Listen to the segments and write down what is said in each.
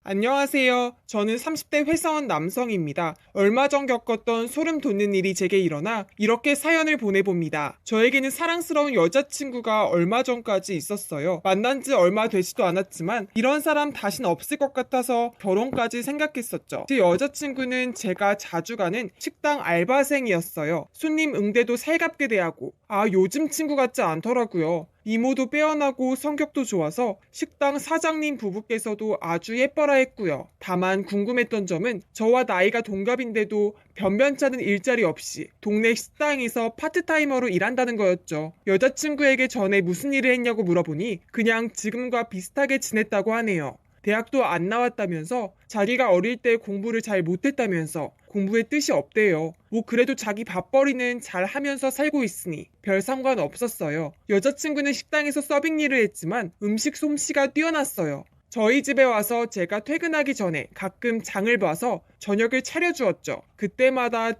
안녕하세요. 저는 30대 회사원 남성입니다. 얼마 전 겪었던 소름 돋는 일이 제게 일어나 이렇게 사연을 보내봅니다. 저에게는 사랑스러운 여자친구가 얼마 전까지 있었어요. 만난 지 얼마 되지도 않았지만 이런 사람 다신 없을 것 같아서 결혼까지 생각했었죠. 제 여자친구는 제가 자주 가는 식당 알바생이었어요. 손님 응대도 살갑게 대하고 요즘 친구 같지 않더라고요. 미모도 빼어나고 성격도 좋아서 식당 사장님 부부께서도 아주 예뻐라 했고요. 다만 궁금했던 점은 저와 나이가 동갑인데도 변변찮은 일자리 없이 동네 식당에서 파트타이머로 일한다는 거였죠. 여자친구에게 전에 무슨 일을 했냐고 물어보니 그냥 지금과 비슷하게 지냈다고 하네요. 대학도 안 나왔다면서 자기가 어릴 때 공부를 잘 못했다면서 공부에 뜻이 없대요. 그래도 자기 밥벌이는 잘 하면서 살고 있으니 별 상관 없었어요. 여자친구는 식당에서 서빙 일을 했지만 음식 솜씨가 뛰어났어요. 저희 집에 와서 제가 퇴근하기 전에 가끔 장을 봐서 저녁을 차려주었죠. 그때마다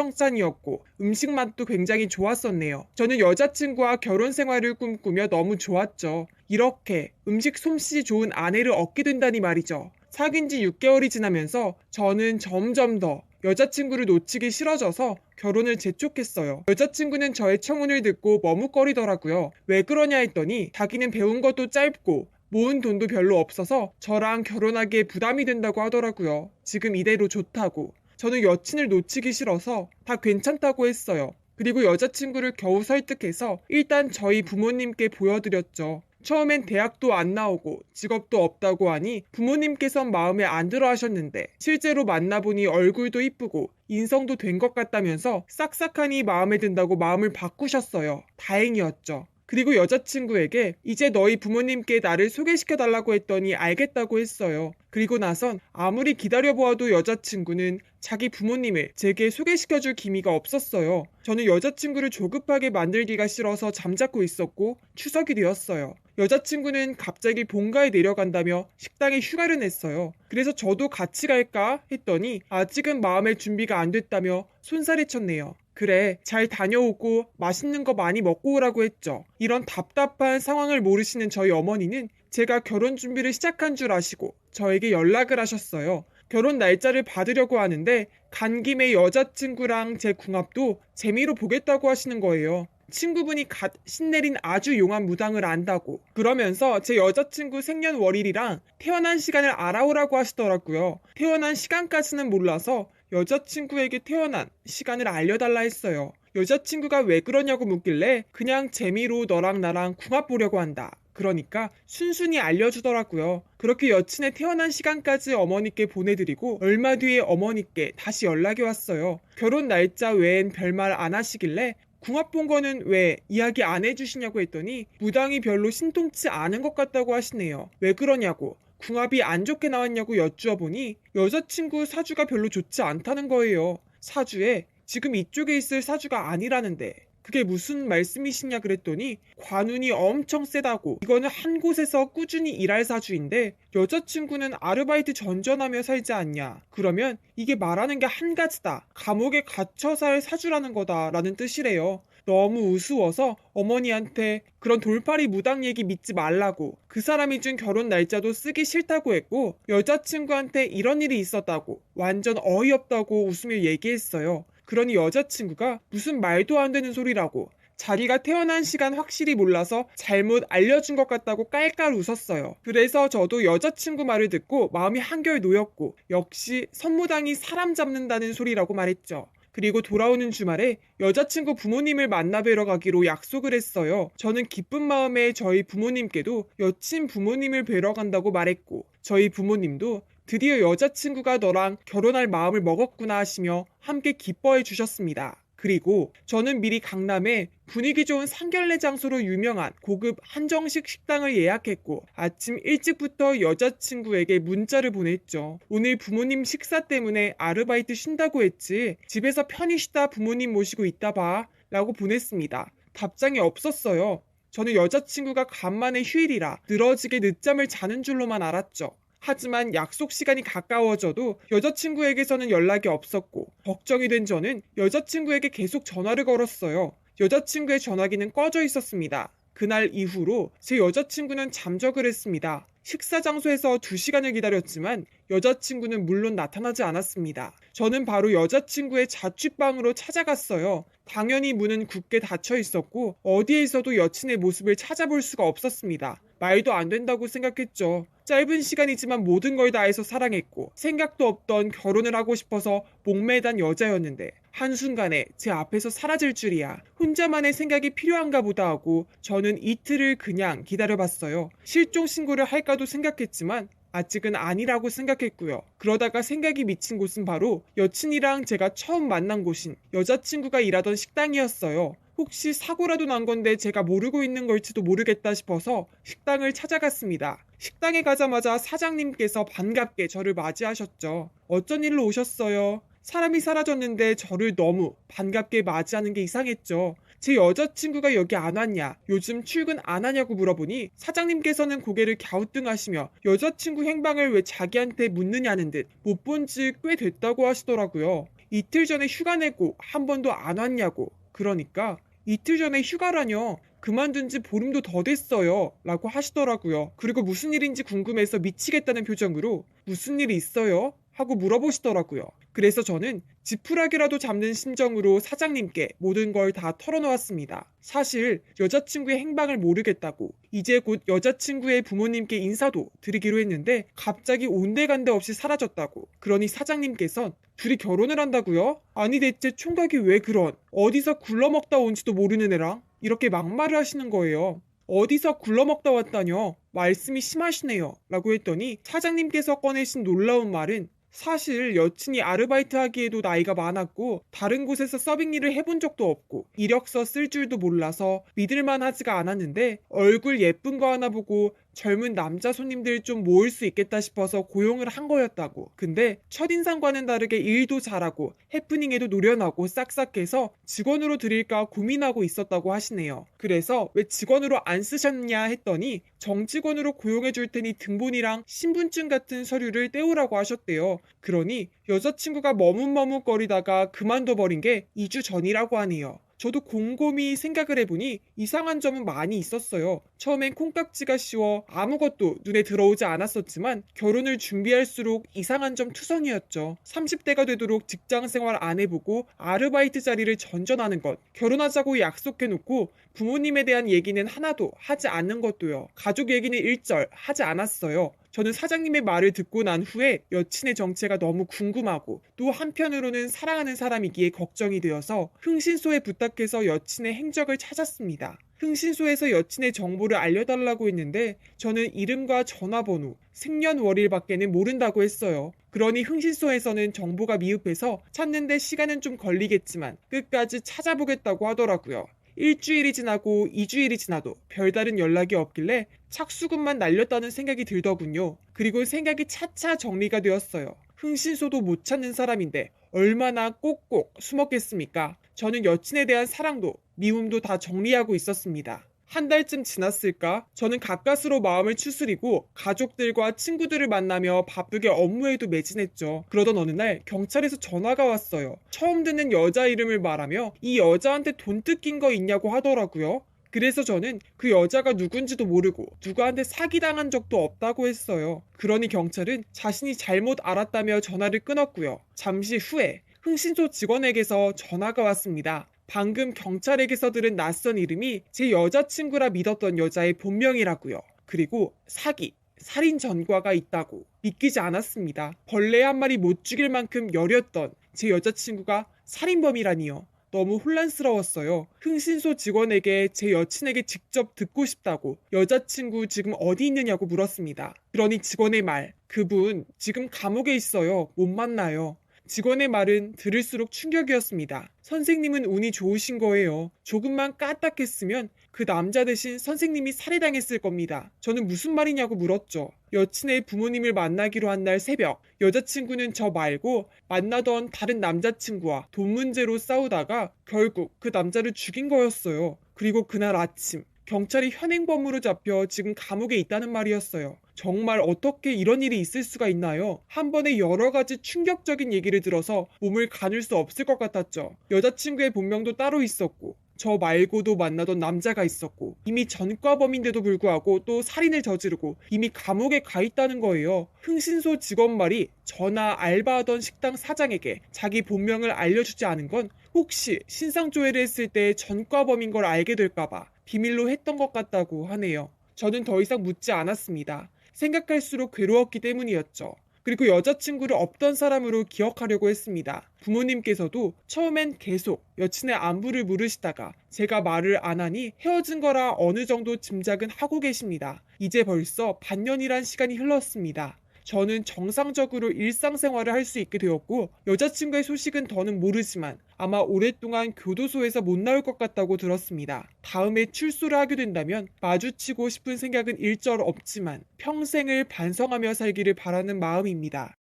진수성찬이었고 음식 맛도 굉장히 좋았었네요. 저는 여자친구와 결혼 생활을 꿈꾸며 너무 좋았죠. 이렇게 음식 솜씨 좋은 아내를 얻게 된다니 말이죠. 사귄 지 6개월이 지나면서 저는 점점 더 여자친구를 놓치기 싫어져서 결혼을 재촉했어요. 여자친구는 저의 청혼을 듣고 머뭇거리더라고요. 왜 그러냐 했더니 자기는 배운 것도 짧고 모은 돈도 별로 없어서 저랑 결혼하기에 부담이 된다고 하더라고요. 지금 이대로 좋다고. 저는 여친을 놓치기 싫어서 다 괜찮다고 했어요. 그리고 여자친구를 겨우 설득해서 일단 저희 부모님께 보여드렸죠. 처음엔 대학도 안 나오고 직업도 없다고 하니 부모님께선 마음에 안 들어 하셨는데 실제로 만나보니 얼굴도 이쁘고 인성도 된 것 같다면서 싹싹하니 마음에 든다고 마음을 바꾸셨어요. 다행이었죠. 그리고 여자친구에게 이제 너희 부모님께 나를 소개시켜달라고 했더니 알겠다고 했어요. 그리고 나선 아무리 기다려보아도 여자친구는 자기 부모님을 제게 소개시켜줄 기미가 없었어요. 저는 여자친구를 조급하게 만들기가 싫어서 잠자코 있었고 추석이 되었어요. 여자친구는 갑자기 본가에 내려간다며 식당에 휴가를 냈어요. 그래서 저도 같이 갈까 했더니 아직은 마음의 준비가 안 됐다며 손살이 쳤네요. 그래, 잘 다녀오고 맛있는 거 많이 먹고 오라고 했죠. 이런 답답한 상황을 모르시는 저희 어머니는 제가 결혼 준비를 시작한 줄 아시고 저에게 연락을 하셨어요. 결혼 날짜를 받으려고 하는데 간 김에 여자친구랑 제 궁합도 재미로 보겠다고 하시는 거예요. 친구분이 갓 신내린 아주 용한 무당을 안다고 그러면서 제 여자친구 생년월일이랑 태어난 시간을 알아오라고 하시더라고요. 태어난 시간까지는 몰라서 여자친구에게 태어난 시간을 알려달라 했어요. 여자친구가 왜 그러냐고 묻길래 그냥 재미로 너랑 나랑 궁합 보려고 한다. 그러니까 순순히 알려주더라고요. 그렇게 여친의 태어난 시간까지 어머니께 보내드리고 얼마 뒤에 어머니께 다시 연락이 왔어요. 결혼 날짜 외엔 별말 안 하시길래 궁합 본 거는 왜 이야기 안 해주시냐고 했더니 무당이 별로 신통치 않은 것 같다고 하시네요. 왜 그러냐고. 궁합이 안 좋게 나왔냐고 여쭈어 보니 여자친구 사주가 별로 좋지 않다는 거예요. 사주에 지금 이쪽에 있을 사주가 아니라는데 그게 무슨 말씀이시냐 그랬더니 관운이 엄청 세다고 이거는 한 곳에서 꾸준히 일할 사주인데 여자친구는 아르바이트 전전하며 살지 않냐. 그러면 이게 말하는 게 한 가지다. 감옥에 갇혀 살 사주라는 거다라는 뜻이래요. 너무 우스워서 어머니한테 그런 돌팔이 무당 얘기 믿지 말라고 그 사람이 준 결혼 날짜도 쓰기 싫다고 했고 여자친구한테 이런 일이 있었다고 완전 어이없다고 웃으며 얘기했어요. 그러니 여자친구가 무슨 말도 안 되는 소리라고 자기가 태어난 시간 확실히 몰라서 잘못 알려준 것 같다고 깔깔 웃었어요. 그래서 저도 여자친구 말을 듣고 마음이 한결 놓였고 역시 선무당이 사람 잡는다는 소리라고 말했죠. 그리고 돌아오는 주말에 여자친구 부모님을 만나뵈러 가기로 약속을 했어요. 저는 기쁜 마음에 저희 부모님께도 여친 부모님을 뵈러 간다고 말했고 저희 부모님도 드디어 여자친구가 너랑 결혼할 마음을 먹었구나 하시며 함께 기뻐해 주셨습니다. 그리고 저는 미리 강남에 분위기 좋은 상견례 장소로 유명한 고급 한정식 식당을 예약했고 아침 일찍부터 여자친구에게 문자를 보냈죠. 오늘 부모님 식사 때문에 아르바이트 쉰다고 했지. 집에서 편히 쉬다 부모님 모시고 있다 봐. 라고 보냈습니다. 답장이 없었어요. 저는 여자친구가 간만에 휴일이라 늘어지게 늦잠을 자는 줄로만 알았죠. 하지만 약속 시간이 가까워져도 여자친구에게서는 연락이 없었고 걱정이 된 저는 여자친구에게 계속 전화를 걸었어요. 여자친구의 전화기는 꺼져 있었습니다. 그날 이후로 제 여자친구는 잠적을 했습니다. 식사 장소에서 2시간을 기다렸지만 여자친구는 물론 나타나지 않았습니다. 저는 바로 여자친구의 자취방으로 찾아갔어요. 당연히 문은 굳게 닫혀 있었고 어디에 있어도 여친의 모습을 찾아볼 수가 없었습니다. 말도 안 된다고 생각했죠. 짧은 시간이지만 모든 걸 다해서 사랑했고 생각도 없던 결혼을 하고 싶어서 목매단 여자였는데 한순간에 제 앞에서 사라질 줄이야. 혼자만의 생각이 필요한가 보다 하고 저는 이틀을 그냥 기다려봤어요. 실종 신고를 할까도 생각했지만 아직은 아니라고 생각했고요. 그러다가 생각이 미친 곳은 바로 여친이랑 제가 처음 만난 곳인 여자친구가 일하던 식당이었어요. 혹시 사고라도 난 건데 제가 모르고 있는 걸지도 모르겠다 싶어서 식당을 찾아갔습니다. 식당에 가자마자 사장님께서 반갑게 저를 맞이하셨죠. 어쩐 일로 오셨어요? 사람이 사라졌는데 저를 너무 반갑게 맞이하는 게 이상했죠. 제 여자친구가 여기 안 왔냐, 요즘 출근 안 하냐고 물어보니 사장님께서는 고개를 갸우뚱하시며 여자친구 행방을 왜 자기한테 묻느냐는 듯 못 본 지 꽤 됐다고 하시더라고요. 이틀 전에 휴가 내고 한 번도 안 왔냐고. 그러니까 이틀 전에 휴가라뇨. 그만둔 지 보름도 더 됐어요. 라고 하시더라고요. 그리고 무슨 일인지 궁금해서 미치겠다는 표정으로 무슨 일이 있어요? 하고 물어보시더라고요. 그래서 저는 지푸라기라도 잡는 심정으로 사장님께 모든 걸 다 털어놓았습니다. 사실 여자친구의 행방을 모르겠다고 이제 곧 여자친구의 부모님께 인사도 드리기로 했는데 갑자기 온데간데 없이 사라졌다고. 그러니 사장님께선 둘이 결혼을 한다고요? 아니 대체 총각이 왜 그런 어디서 굴러먹다 온지도 모르는 애랑 이렇게 막말을 하시는 거예요. 어디서 굴러먹다 왔다뇨? 말씀이 심하시네요. 라고 했더니 사장님께서 꺼내신 놀라운 말은 사실 여친이 아르바이트 하기에도 나이가 많았고 다른 곳에서 서빙 일을 해본 적도 없고 이력서 쓸 줄도 몰라서 믿을만 하지가 않았는데 얼굴 예쁜 거 하나 보고 젊은 남자 손님들 좀 모을 수 있겠다 싶어서 고용을 한 거였다고. 근데 첫인상과는 다르게 일도 잘하고 해프닝에도 노련하고 싹싹해서 직원으로 들일까 고민하고 있었다고 하시네요. 그래서 왜 직원으로 안 쓰셨냐 했더니 정직원으로 고용해 줄 테니 등본이랑 신분증 같은 서류를 떼오라고 하셨대요. 그러니 여자친구가 머뭇머뭇거리다가 그만둬 버린 게 2주 전이라고 하네요. 저도 곰곰이 생각을 해보니 이상한 점은 많이 있었어요. 처음엔 콩깍지가 씌워 아무것도 눈에 들어오지 않았었지만 결혼을 준비할수록 이상한 점 투성이었죠. 30대가 되도록 직장 생활 안 해보고 아르바이트 자리를 전전하는 것, 결혼하자고 약속해놓고 부모님에 대한 얘기는 하나도 하지 않는 것도요. 가족 얘기는 일절 하지 않았어요. 저는 사장님의 말을 듣고 난 후에 여친의 정체가 너무 궁금하고 또 한편으로는 사랑하는 사람이기에 걱정이 되어서 흥신소에 부탁해서 여친의 행적을 찾았습니다. 흥신소에서 여친의 정보를 알려달라고 했는데 저는 이름과 전화번호, 생년월일밖에는 모른다고 했어요. 그러니 흥신소에서는 정보가 미흡해서 찾는데 시간은 좀 걸리겠지만 끝까지 찾아보겠다고 하더라고요. 일주일이 지나고 2주일이 지나도 별다른 연락이 없길래 착수금만 날렸다는 생각이 들더군요. 그리고 생각이 차차 정리가 되었어요. 흥신소도 못 찾는 사람인데 얼마나 꼭꼭 숨었겠습니까? 저는 여친에 대한 사랑도 미움도 다 정리하고 있었습니다. 한 달쯤 지났을까? 저는 가까스로 마음을 추스리고 가족들과 친구들을 만나며 바쁘게 업무에도 매진했죠. 그러던 어느 날 경찰에서 전화가 왔어요. 처음 듣는 여자 이름을 말하며 이 여자한테 돈 뜯긴 거 있냐고 하더라고요. 그래서 저는 그 여자가 누군지도 모르고 누구한테 사기당한 적도 없다고 했어요. 그러니 경찰은 자신이 잘못 알았다며 전화를 끊었고요. 잠시 후에 흥신소 직원에게서 전화가 왔습니다. 방금 경찰에게서 들은 낯선 이름이 제 여자친구라 믿었던 여자의 본명이라고요. 그리고 사기, 살인 전과가 있다고. 믿기지 않았습니다. 벌레 한 마리 못 죽일 만큼 여렸던 제 여자친구가 살인범이라니요. 너무 혼란스러웠어요. 흥신소 직원에게 제 여친에게 직접 듣고 싶다고 여자친구 지금 어디 있느냐고 물었습니다. 그러니 직원의 말, 그분 지금 감옥에 있어요. 못 만나요. 직원의 말은 들을수록 충격이었습니다. 선생님은 운이 좋으신 거예요. 조금만 까딱했으면 그 남자 대신 선생님이 살해당했을 겁니다. 저는 무슨 말이냐고 물었죠. 여친의 부모님을 만나기로 한 날 새벽, 여자친구는 저 말고 만나던 다른 남자친구와 돈 문제로 싸우다가 결국 그 남자를 죽인 거였어요. 그리고 그날 아침 경찰이 현행범으로 잡혀 지금 감옥에 있다는 말이었어요. 정말 어떻게 이런 일이 있을 수가 있나요? 한 번에 여러 가지 충격적인 얘기를 들어서 몸을 가눌 수 없을 것 같았죠. 여자친구의 본명도 따로 있었고 저 말고도 만나던 남자가 있었고 이미 전과범인데도 불구하고 또 살인을 저지르고 이미 감옥에 가 있다는 거예요. 흥신소 직원 말이 저나 알바하던 식당 사장에게 자기 본명을 알려주지 않은 건 혹시 신상조회를 했을 때 전과범인 걸 알게 될까봐 비밀로 했던 것 같다고 하네요. 저는 더 이상 묻지 않았습니다. 생각할수록 괴로웠기 때문이었죠. 그리고 여자친구를 없던 사람으로 기억하려고 했습니다. 부모님께서도 처음엔 계속 여친의 안부를 물으시다가 제가 말을 안 하니 헤어진 거라 어느 정도 짐작은 하고 계십니다. 이제 벌써 반년이란 시간이 흘렀습니다. 저는 정상적으로 일상생활을 할 수 있게 되었고 여자친구의 소식은 더는 모르지만 아마 오랫동안 교도소에서 못 나올 것 같다고 들었습니다. 다음에 출소를 하게 된다면 마주치고 싶은 생각은 일절 없지만 평생을 반성하며 살기를 바라는 마음입니다.